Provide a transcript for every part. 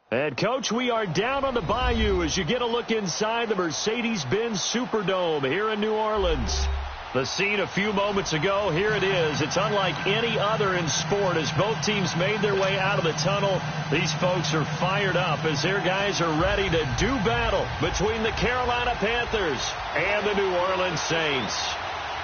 And, Coach, we are down on the bayou as you get a look inside the Mercedes-Benz Superdome here in New Orleans. The scene a few moments ago, here it is. It's unlike any other in sport as both teams made their way out of the tunnel. These folks are fired up as their guys are ready to do battle between the Carolina Panthers and the New Orleans Saints.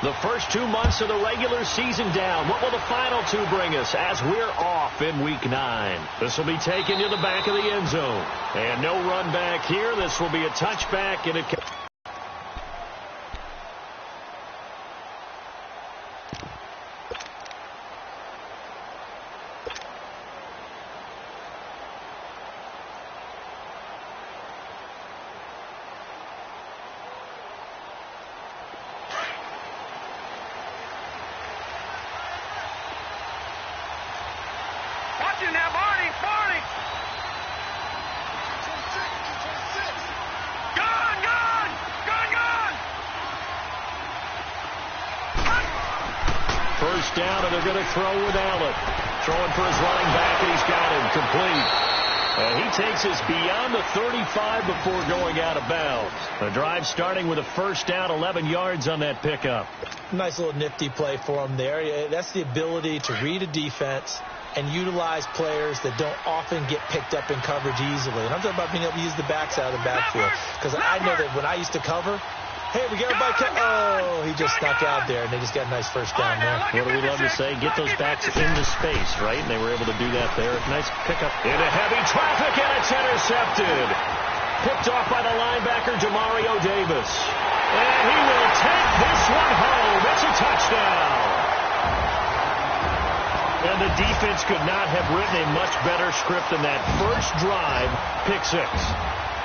The first 2 months of the regular season down. What will the final two bring us as we're off in Week 9? This will be taken to the back of the end zone. And no run back here. This will be a touchback, and it can... First down, and they're going to throw with Allen. Throwing for his running back, and he's got him complete. And he takes us beyond the 35 before going out of bounds. The drive starting with a first down, 11 yards on that pickup. Nice little nifty play for him there. That's the ability to read a defense and utilize players that don't often get picked up in coverage easily. And I'm talking about being able to use the backs out of the backfield. Because I know that when I used to cover, hey, we got a bike. Oh, he just snuck out there, and they just got a nice first down there. What do we love to say? Get those backs into space, right? And they were able to do that there. Nice pickup. Into heavy traffic, and it's intercepted. Picked off by the linebacker, Demario Davis. And he will take this one home. It's a touchdown. And the defense could not have written a much better script than that first drive, pick six.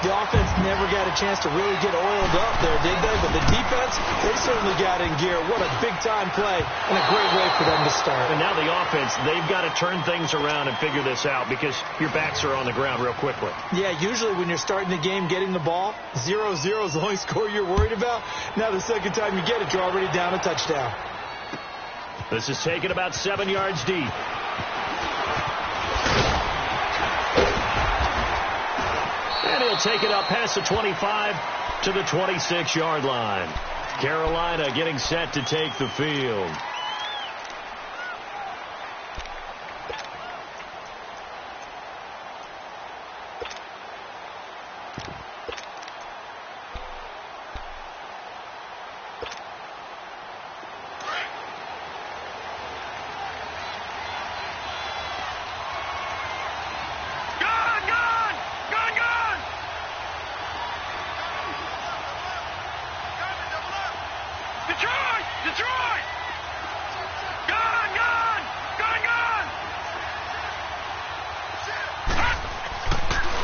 The offense never got a chance to really get oiled up there, did they? But the defense, they certainly got in gear. What a big-time play and a great way for them to start. And now the offense, they've got to turn things around and figure this out because your backs are on the ground real quickly. Yeah, usually when you're starting the game getting the ball, 0-0 is the only score you're worried about. Now the second time you get it, you're already down a touchdown. This is taken about 7 yards deep. And he'll take it up past the 25 to the 26-yard line. Carolina getting set to take the field.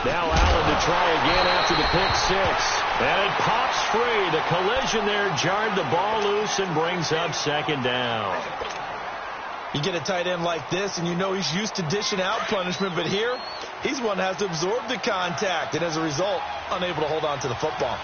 Now Allen to try again after the pick six. And it pops free. The collision there jarred the ball loose and brings up second down. You get a tight end like this, and you know he's used to dishing out punishment. But here, he's one that has to absorb the contact. And as a result, unable to hold on to the football.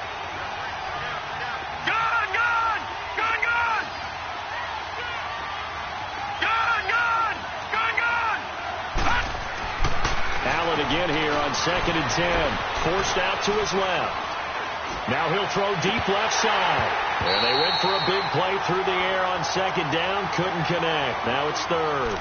Again here on 2nd and 10. Forced out to his left. Now he'll throw deep left side. And they went for a big play through the air on second down. Couldn't connect. Now it's third.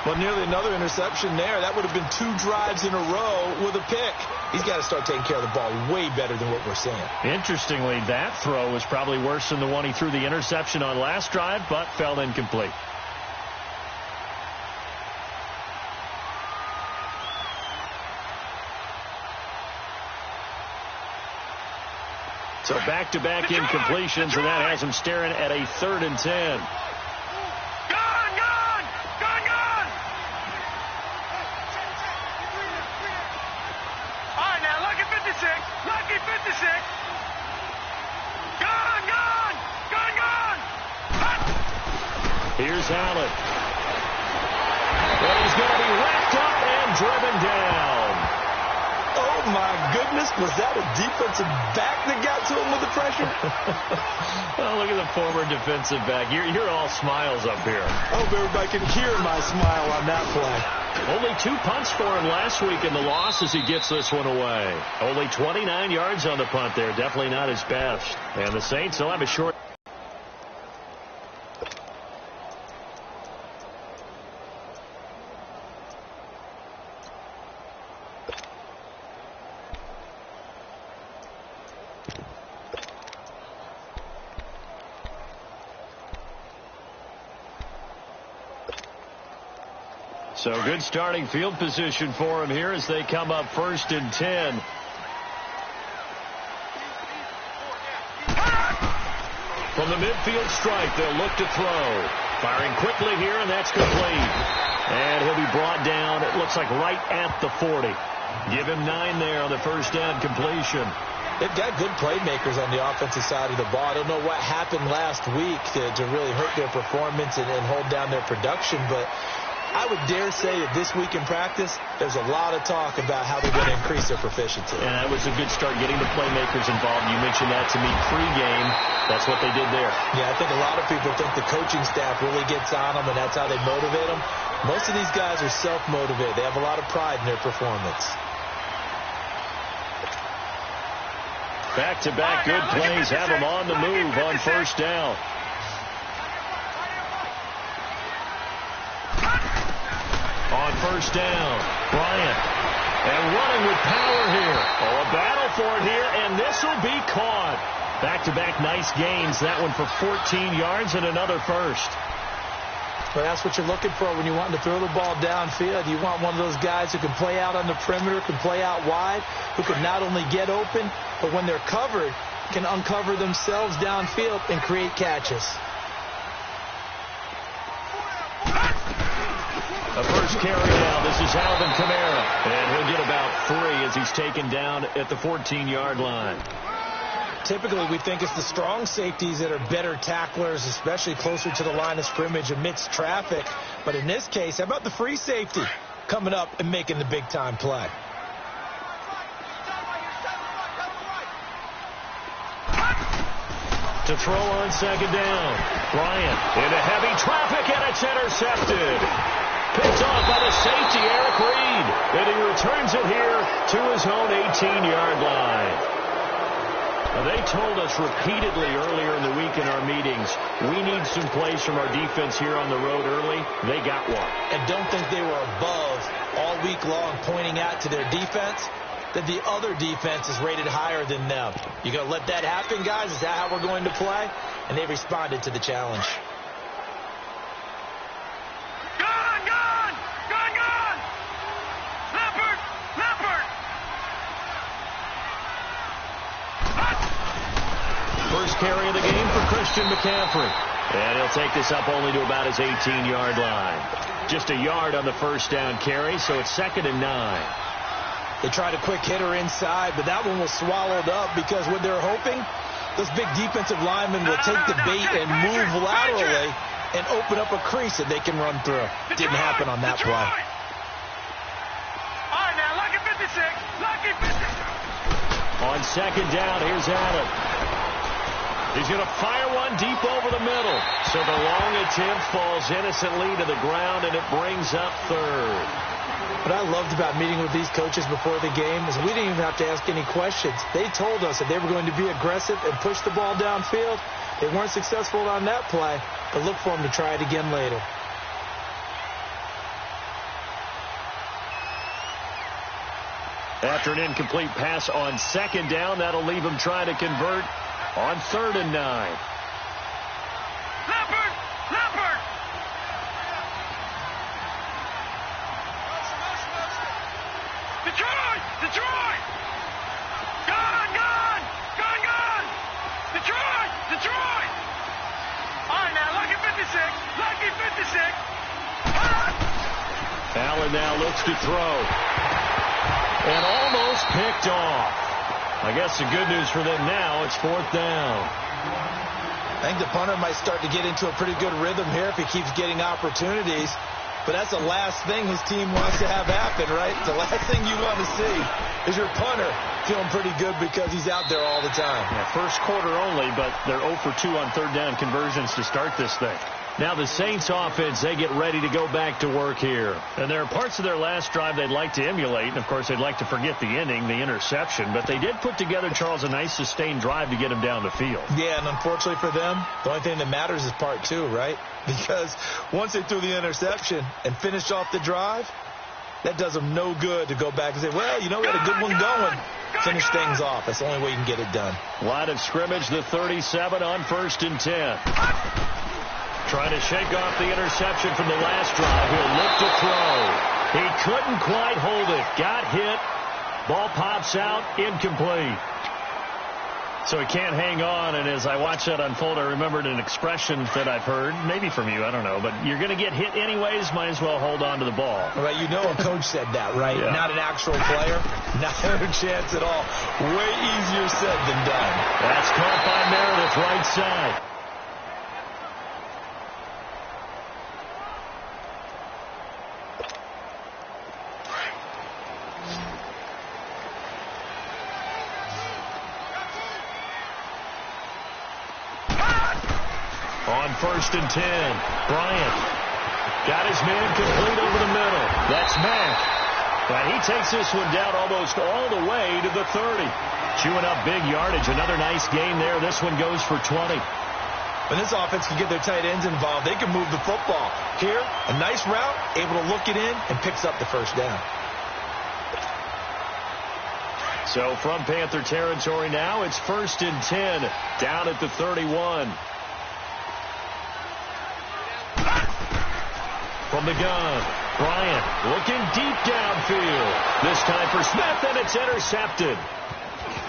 Well, nearly another interception there. That would have been 2 drives in a row with a pick. He's got to start taking care of the ball way better than what we're seeing. Interestingly, that throw was probably worse than the one he threw the interception on last drive, but fell incomplete. So back-to-back incompletions, and that has him staring at a 3rd and 10. All right, now, lucky 56. Lucky 56. Gone. Here's Allen. And he's going to be wrapped up and driven down. Oh, my goodness. Was that a defensive back that got to him with the pressure? Well, look at the former defensive back. You're all smiles up here. I hope everybody can hear my smile on that play. Only 2 punts for him last week in the loss as he gets this one away. Only 29 yards on the punt there. Definitely not his best. And the Saints will have a short. So good starting field position for him here as they come up 1st and 10. From the midfield stripe, they'll look to throw. Firing quickly here, and that's complete. And he'll be brought down, it looks like right at the 40. Give him 9 there on the first down completion. They've got good playmakers on the offensive side of the ball. I don't know what happened last week to really hurt their performance and hold down their production, but I would dare say that this week in practice, there's a lot of talk about how they're going to increase their proficiency. And that was a good start, getting the playmakers involved. You mentioned that to me pregame. That's what they did there. Yeah, I think a lot of people think the coaching staff really gets on them, and that's how they motivate them. Most of these guys are self-motivated. They have a lot of pride in their performance. Back-to-back good plays have them on the move on first down. On first down, Bryant. And running with power here. Oh, a battle for it here, and this will be caught. Back-to-back nice gains. That one for 14 yards and another first. Well, that's what you're looking for when you want to throw the ball downfield. You want one of those guys who can play out on the perimeter, can play out wide, who can not only get open, but when they're covered, can uncover themselves downfield and create catches. A first carry now. This is Alvin Kamara. And he'll get about 3 as he's taken down at the 14-yard line. Typically, we think it's the strong safeties that are better tacklers, especially closer to the line of scrimmage amidst traffic. But in this case, how about the free safety coming up and making the big-time play? To throw on second down. Bryant into heavy traffic, and it's intercepted. Picked off by the safety, Eric Reed. And he returns it here to his own 18-yard line. Now, they told us repeatedly earlier in the week in our meetings, we need some plays from our defense here on the road early. They got one. And don't think they were above all week long pointing out to their defense that the other defense is rated higher than them. You going to let that happen, guys? Is that how we're going to play? And they responded to the challenge. First carry of the game for Christian McCaffrey. And he'll take this up only to about his 18-yard line. Just a yard on the first down carry, so it's 2nd and 9. They tried a quick hitter inside, but that one was swallowed up because what they're hoping, those big defensive linemen will take the bait and move laterally and open up a crease that they can run through. Didn't happen on that play. All right, now, lucky 56. Lucky 56. On second down, here's Allen. He's going to fire one deep over the middle. So the long attempt falls innocently to the ground, and it brings up 3rd. What I loved about meeting with these coaches before the game is we didn't even have to ask any questions. They told us that they were going to be aggressive and push the ball downfield. They weren't successful on that play, but look for them to try it again later. After an incomplete pass on second down, that'll leave him trying to convert on 3rd and 9. Leopard! Leopard! Detroit! Detroit! Gone! Gone! Gone! Gone! Detroit! Detroit! All right, now, lucky 56. Lucky 56. Allen now looks to throw. And almost picked off. I guess the good news for them now, it's 4th down. I think the punter might start to get into a pretty good rhythm here if he keeps getting opportunities. But that's the last thing his team wants to have happen, right? The last thing you want to see is your punter feeling pretty good because he's out there all the time. Yeah, first quarter only, but they're 0 for 2 on 3rd down conversions to start this thing. Now the Saints offense, they get ready to go back to work here. And there are parts of their last drive they'd like to emulate. And, of course, they'd like to forget the ending, the interception. But they did put together, Charles, a nice sustained drive to get him down the field. Yeah, and unfortunately for them, the only thing that matters is part two, right? Because once they threw the interception and finished off the drive, that does them no good to go back and say, well, you know, we had a good one going. Finish things off. That's the only way you can get it done. Line of scrimmage, the 37 on 1st and 10. Trying to shake off the interception from the last drive. He'll look to throw. He couldn't quite hold it. Got hit. Ball pops out. Incomplete. So he can't hang on, and as I watch that unfold, I remembered an expression that I've heard, maybe from you, I don't know, but you're going to get hit anyways, might as well hold on to the ball. Right, you know a coach said that, right? Yeah. Not an actual player. Not a chance at all. Way easier said than done. That's caught by Meredith, right side. On 1st and 10, Bryant got his man complete over the middle. That's Mack. And he takes this one down almost all the way to the 30. Chewing up big yardage. Another nice gain there. This one goes for 20. When this offense can get their tight ends involved, they can move the football. Here, a nice route, able to look it in, and picks up the first down. So from Panther territory now, it's 1st and 10 down at the 31. From the gun, Bryant looking deep downfield. This time for Smith, and it's intercepted.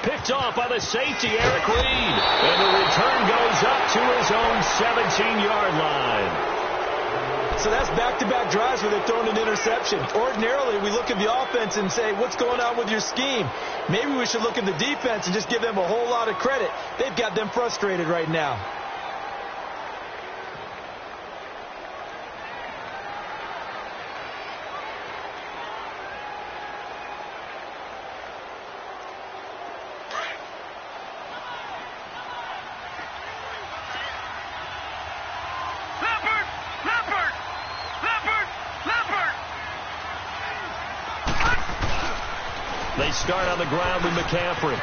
Picked off by the safety, Eric Reed. And the return goes up to his own 17-yard line. So that's back-to-back drives where they're throwing an interception. Ordinarily, we look at the offense and say, what's going on with your scheme? Maybe we should look at the defense and just give them a whole lot of credit. They've got them frustrated right now. They start on the ground with McCaffrey.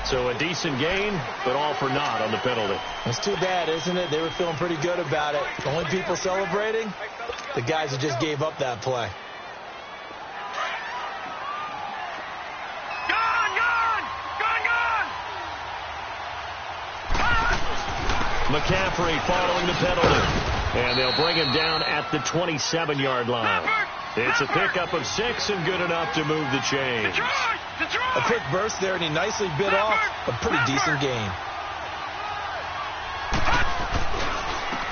So a decent gain, but all for naught on the penalty. It's too bad, isn't it? They were feeling pretty good about it. The only people celebrating, the guys who just gave up that play. McCaffrey following the penalty. And they'll bring him down at the 27-yard line. It's a pickup of 6 and good enough to move the chains. A quick burst there, and he nicely bit off a pretty decent gain.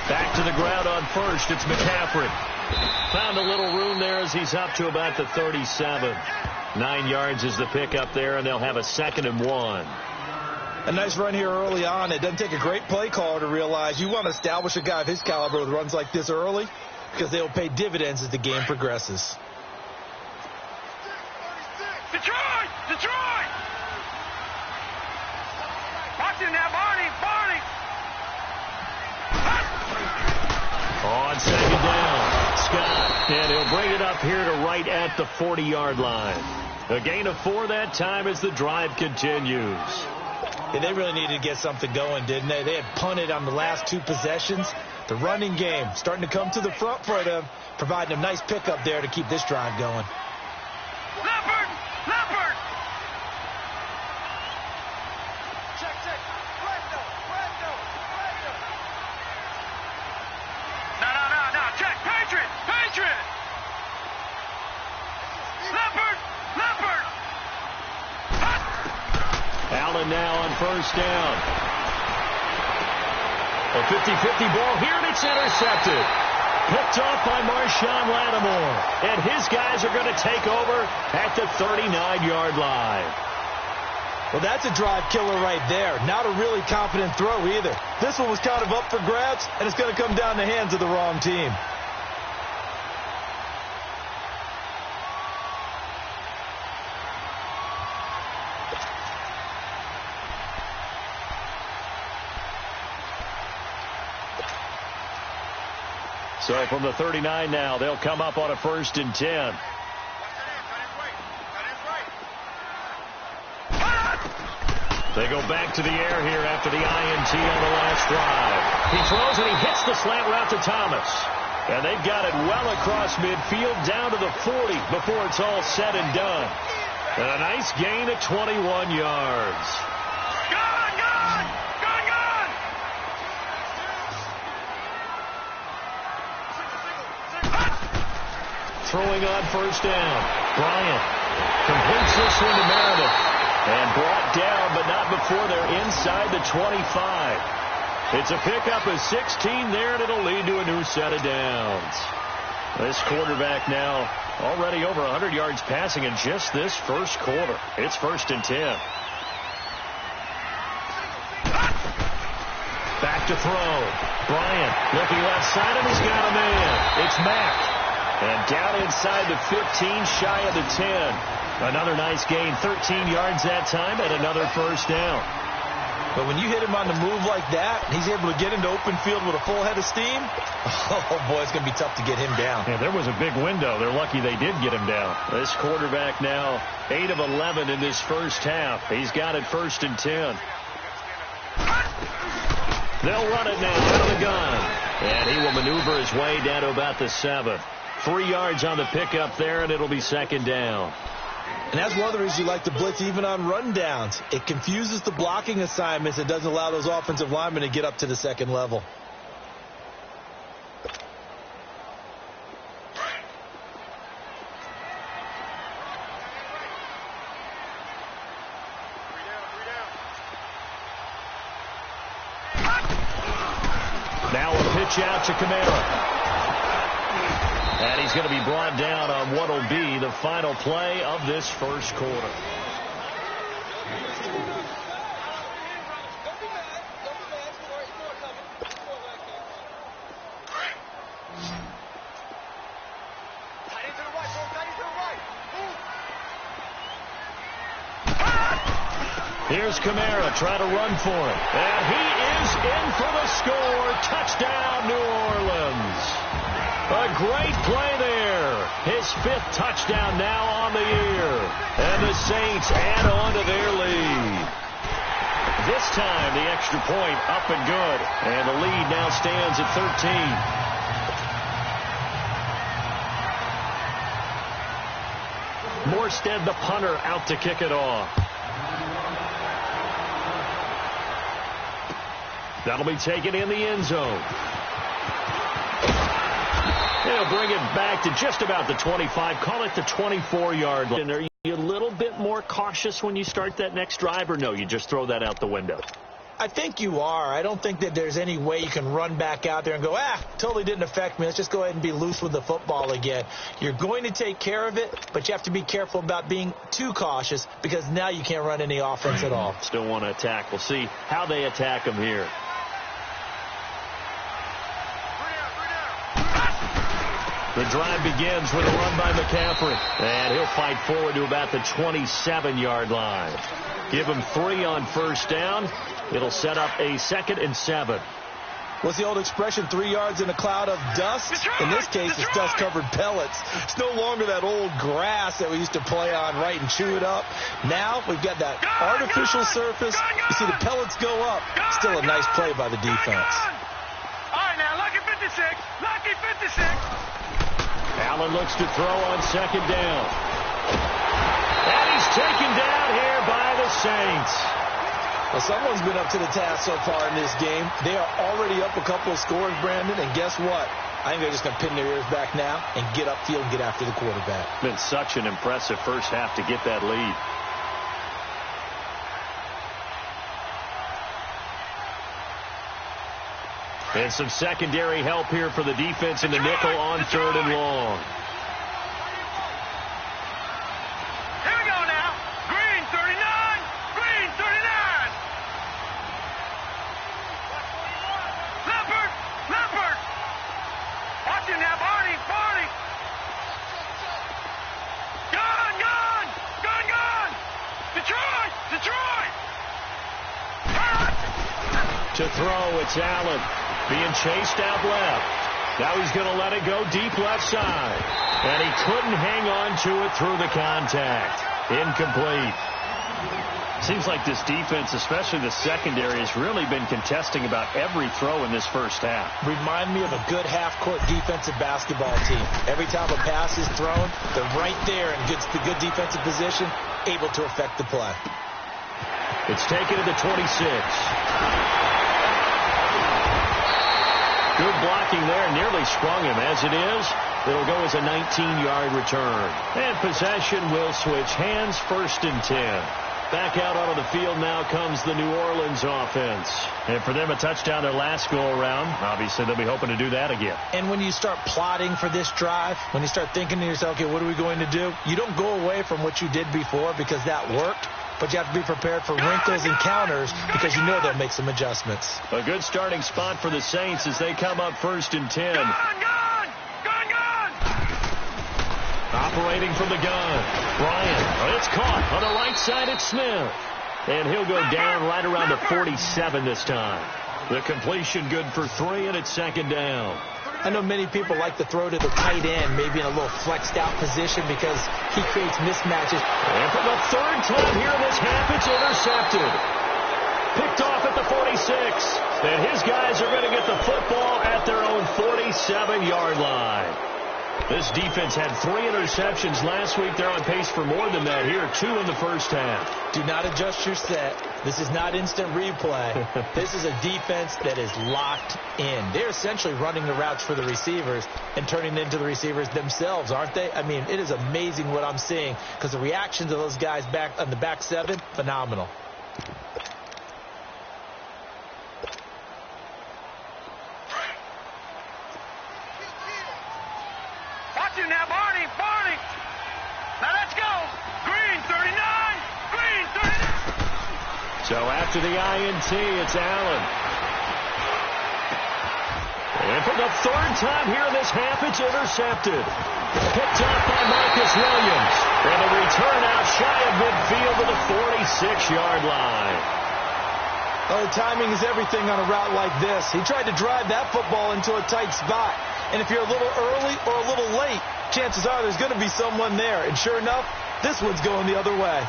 Back to the ground on 1st. It's McCaffrey. Found a little room there as he's up to about the 37. 9 yards is the pickup there, and they'll have a 2nd and 1. A nice run here early on. It doesn't take a great play caller to realize you want to establish a guy of his caliber with runs like this early because they will pay dividends as the game progresses. Detroit! Detroit! Watch him now, Barney! Barney! On 2nd down, Scott, and he'll bring it up here to right at the 40-yard line. A gain of 4 that time as the drive continues. Yeah, they really needed to get something going, didn't they? They had punted on the last 2 possessions. The running game starting to come to the front for them, providing a nice pickup there to keep this drive going. Leopard! Leopard! Check, check. No. Check. Patriot! Patriot! Leopard! Leopard! Allen now on 1st down. A 50-50 ball here, and it's intercepted. Picked off by Marshawn Lattimore. And his guys are going to take over at the 39-yard line. Well, that's a drive killer right there. Not a really confident throw either. This one was kind of up for grabs, and it's going to come down the hands of the wrong team. So from the 39 now, they'll come up on a 1st and 10. They go back to the air here after the INT on the last drive. He throws and he hits the slant route to Thomas. And they've got it well across midfield down to the 40 before it's all said and done. And a nice gain of 21 yards. Throwing on 1st down. Bryant completes this one to Meredith. And brought down, but not before they're inside the 25. It's a pickup of 16 there, and it'll lead to a new set of downs. This quarterback now already over 100 yards passing in just this first quarter. It's 1st and 10. Back to throw. Bryant looking left side, and he's got a man. It's Mack. And down inside the 15, shy of the 10. Another nice gain, 13 yards that time, and another 1st down. But when you hit him on the move like that, he's able to get into open field with a full head of steam. Oh, boy, it's going to be tough to get him down. Yeah, there was a big window. They're lucky they did get him down. This quarterback now 8 of 11 in this first half. He's got it 1st and 10. They'll run it now out of the gun. And he will maneuver his way down to about the 7. 3 yards on the pickup there, and it'll be 2nd down. And that's one of the reasons you like to blitz even on run downs. It confuses the blocking assignments. It doesn't allow those offensive linemen to get up to the 2nd level. Now a pitch out to Camara. And he's going to be brought down on what will be the final play of this first quarter. Here's Camara trying to run for it. And he is in for the score. Touchdown, New Orleans. A great play there. His 5th touchdown now on the year. And the Saints add on to their lead. This time the extra point up and good. And the lead now stands at 13. Morstead, the punter, out to kick it off. That'll be taken in the end zone. They'll bring it back to just about the 25. Call it the 24-yard line. Are you a little bit more cautious when you start that next drive, or no, you just throw that out the window? I think you are. I don't think that there's any way you can run back out there and go, totally didn't affect me. Let's just go ahead and be loose with the football again. You're going to take care of it, but you have to be careful about being too cautious because now you can't run any offense at all. Still want to attack. We'll see how they attack them here. The drive begins with a run by McCaffrey. And he'll fight forward to about the 27-yard line. Give him 3 on 1st down. It'll set up a 2nd and 7. What's the old expression, 3 yards in a cloud of dust? In this case, it's dust-covered pellets. It's no longer that old grass that we used to play on, right, and chew it up. Now we've got that artificial surface. You see the pellets go up. Still a nice play by the defense. All right, now, lucky 56. Lucky 56. Allen looks to throw on 2nd down. And he's taken down here by the Saints. Well, someone's been up to the task so far in this game. They are already up a couple of scores, Brandon, and guess what? I think they're just going to pin their ears back now and get upfield and get after the quarterback. Been such an impressive first half to get that lead. And some secondary help here for the defense in the nickel on 3rd and long. Here we go now. Green 39. Green 39. Leopard. Leopard. Watch him now, Barney. Barney. Gun. Gun. Gun. Gun. Detroit. Detroit. To throw, it's Allen. Being chased out left. Now he's going to let it go deep left side. And he couldn't hang on to it through the contact. Incomplete. Seems like this defense, especially the secondary, has really been contesting about every throw in this first half. Remind me of a good half-court defensive basketball team. Every time a pass is thrown, they're right there in good defensive position, able to affect the play. It's taken to the 26. Good blocking there, nearly sprung him. As it is, it'll go as a 19-yard return. And possession will switch hands, 1st and 10. Back out onto the field now comes the New Orleans offense. And for them, a touchdown their last go-around. Obviously, they'll be hoping to do that again. And when you start plotting for this drive, when you start thinking to yourself, okay, what are we going to do? You don't go away from what you did before because that worked. But you have to be prepared for wrinkles and counters because you know they'll make some adjustments. A good starting spot for the Saints as they come up 1st and 10. Gone! Operating from the gun. Bryant. It's caught on the right side. It's Smith. And he'll go down right around the 47 this time. The completion good for 3, and it's 2nd down. I know many people like to throw to the tight end, maybe in a little flexed out position because he creates mismatches. And for the 3rd time here in this half, it's intercepted. Picked off at the 46. And his guys are going to get the football at their own 47-yard line. This defense had 3 interceptions last week. They're on pace for more than that here, 2 in the first half. Do not adjust your set. This is not instant replay. This is a defense that is locked in. They're essentially running the routes for the receivers and turning into the receivers themselves, aren't they? I mean, it is amazing what I'm seeing because the reactions of those guys back on the back 7, phenomenal. Now, Barney. Now let's go. Green, 39. Green, 39. So after the INT, it's Allen. And for the 3rd time here in this half, it's intercepted. Picked up by Marcus Williams. And the return out shy of midfield to the 46-yard line. Oh, timing is everything on a route like this. He tried to drive that football into a tight spot. And if you're a little early or a little late, chances are there's going to be someone there. And sure enough, this one's going the other way.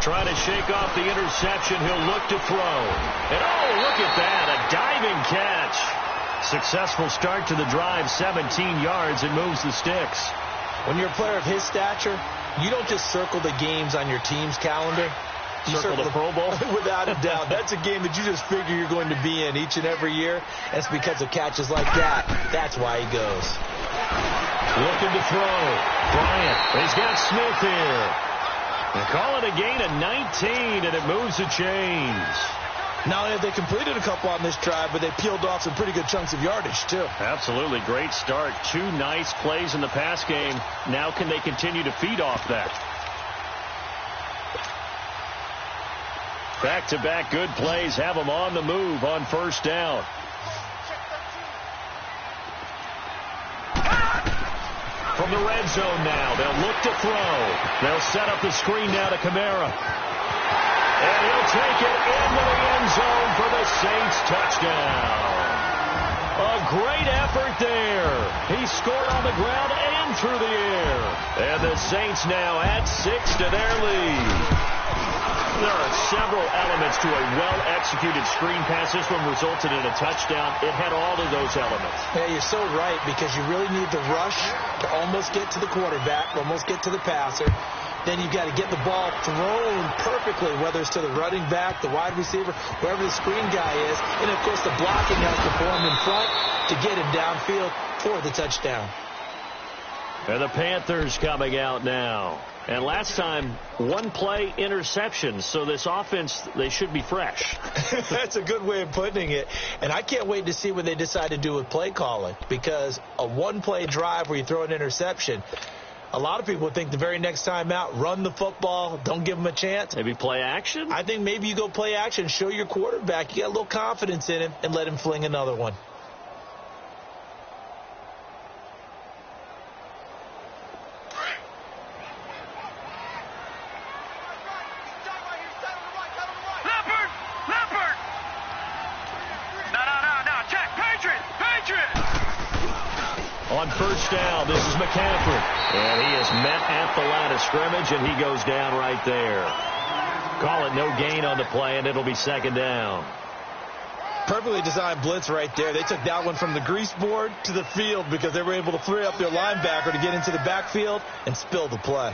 Trying to shake off the interception. He'll look to throw. And oh, look at that. A diving catch. Successful start to the drive. 17 yards and moves the sticks. When you're a player of his stature, you don't just circle the games on your team's calendar. You circle the Pro Bowl? Without a doubt. That's a game that you just figure you're going to be in each and every year. And it's because of catches like that. That's why he goes. Looking to throw. Bryant. He's got Smith here. And call it a gain of 19, and it moves the chains. Not only have they completed a couple on this drive, but they peeled off some pretty good chunks of yardage, too. Absolutely. Great start. 2 nice plays in the pass game. Now can they continue to feed off that? Back-to-back good plays have them on the move on 1st down. From the red zone now, they'll look to throw. They'll set up the screen now to Kamara. And he'll take it into the end zone for the Saints touchdown. A great effort there. He scored on the ground and through the air. And the Saints now add 6 to their lead. There are several elements to a well-executed screen pass. This one resulted in a touchdown. It had all of those elements. Yeah, you're so right, because you really need the rush to almost get to the quarterback, almost get to the passer. Then you've got to get the ball thrown perfectly, whether it's to the running back, the wide receiver, wherever the screen guy is. And, of course, the blocking has to form in front to get him downfield for the touchdown. And the Panthers coming out now. And last time, 1 play interception. So this offense, they should be fresh. That's a good way of putting it. And I can't wait to see what they decide to do with play calling. Because a 1-play drive where you throw an interception, A lot of people think the very next time out, run the football, don't give them a chance. Maybe play action? I think maybe you go play action, show your quarterback you got a little confidence in him, and let him fling another one. On first down, this is McCaffrey. And he is met at the line of scrimmage, and he goes down right there. Call it no gain on the play, and it'll be second down. Perfectly designed blitz right there. They took that one from the grease board to the field because they were able to free up their linebacker to get into the backfield and spill the play.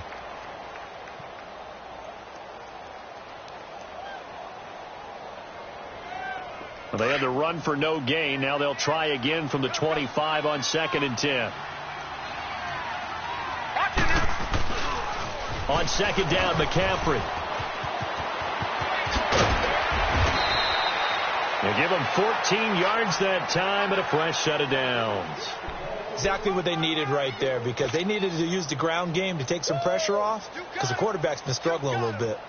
Well, they had the run for no gain. Now they'll try again from the 25 on 2nd and 10. On 2nd down, McCaffrey. They'll give him 14 yards that time and a fresh set of downs. Exactly what they needed right there because they needed to use the ground game to take some pressure off because the quarterback's been struggling a little bit.